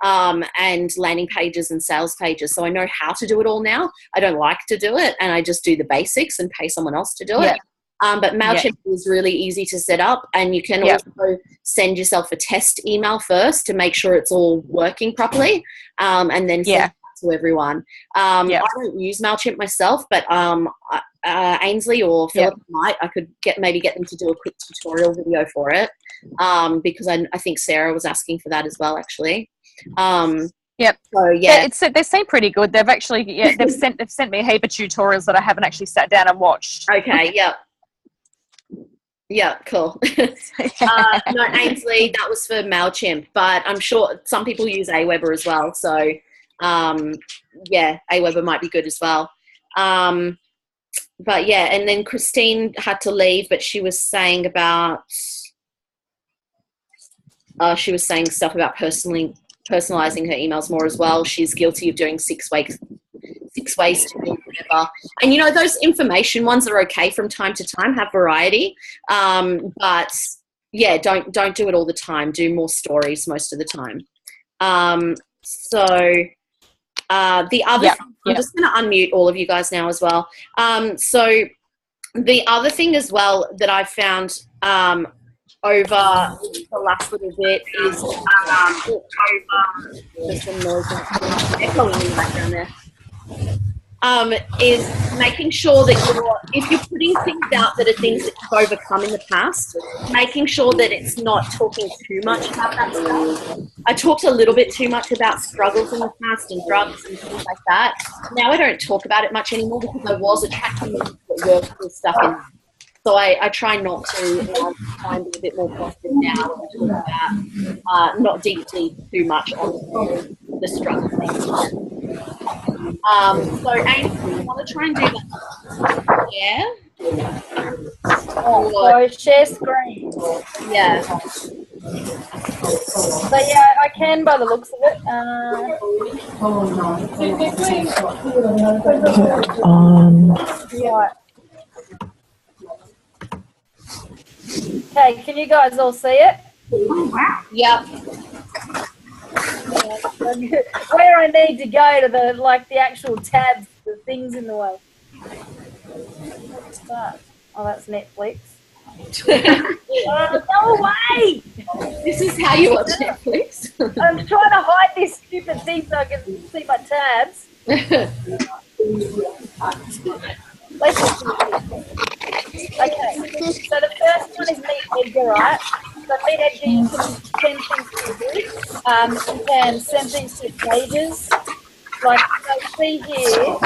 and landing pages and sales pages. So I know how to do it all now. I don't like to do it, and I just do the basics and pay someone else to do it. But MailChimp is really easy to set up, and you can also send yourself a test email first to make sure it's all working properly, and then send it to everyone. I don't use MailChimp myself, but Ainsley or Philip might. I could maybe get them to do a quick tutorial video for it, because I think Sarah was asking for that as well, actually. So they seem pretty good. They've actually they've sent me a heap of tutorials that I haven't actually sat down and watched. Okay, yeah, cool. No, Ainsley, that was for MailChimp, but I'm sure some people use Aweber as well. So Aweber might be good as well. But yeah, and then Christine had to leave, but she was saying about stuff about personalizing her emails more as well. She's guilty of doing 6 ways to do whatever. And you know, those information ones are okay from time to time, have variety. But yeah, don't do it all the time. Do more stories most of the time. The other thing, I'm just going to unmute all of you guys now as well. So the other thing as well that I found over the last little bit is there's some noise echoing in the background there. Is making sure that if you're putting things out that are things that you've overcome in the past, making sure that it's not talking too much about that stuff. I talked a little bit too much about struggles in the past and drugs and things like that. Now I don't talk about it much anymore because I was attracting people that worked with stuff in. So I try not to try and be a bit more positive now when I talk about not deeply too much on the struggle things. So Ainsley, you want to try and do that? Yeah? So share screen. Yeah. But yeah, I can by the looks of it. Yeah. Okay, can you guys all see it? Oh, wow. Yep. Where I need to go to the actual tabs, the things in the way. What's that? Oh, that's Netflix. Go away! This is how you watch Netflix. I'm trying to hide this stupid thing so I can see my tabs. Okay, so the first one is Meet Edgar, right? So Meet Edgar, you can send things to the group. You can send things to pages. Like, so see here,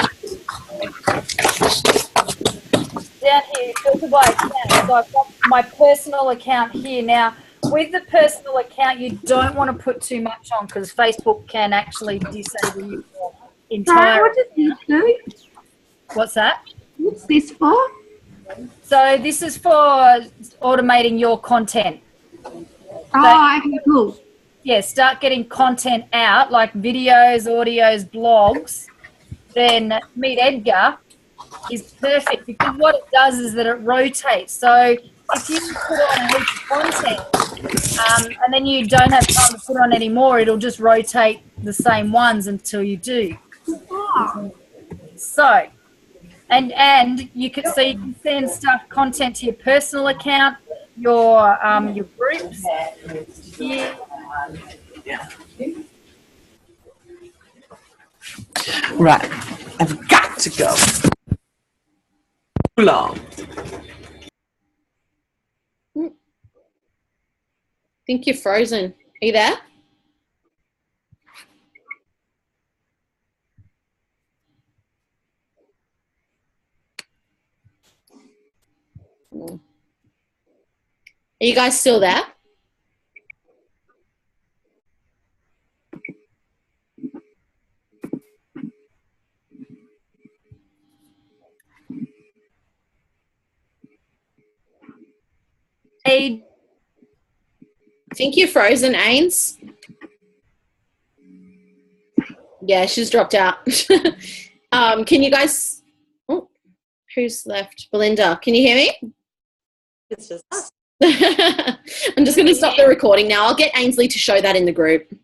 down here, filter by account. So I've got my personal account here. Now, with the personal account, you don't want to put too much on because Facebook can actually disable your entire What does this do? What's that? What's this for? So this is for automating your content. Oh, okay, cool. Yeah, start getting content out, like videos, audios, blogs. Then Meet Edgar is perfect because what it does is that it rotates. So if you put on a heap of content and then you don't have time to put on any more, it'll just rotate the same ones until you do. Oh. So, and you can send content to your personal account, your groups. Yeah. Right, I've got to go. Too long. I think you're frozen. Are you there? you guys still there? Hey, I think you're frozen, Ains. Yeah, she's dropped out. Can you guys... Oh, who's left? Belinda, can you hear me? It's just us. I'm just going to stop the recording now. I'll get Ainsley to show that in the group.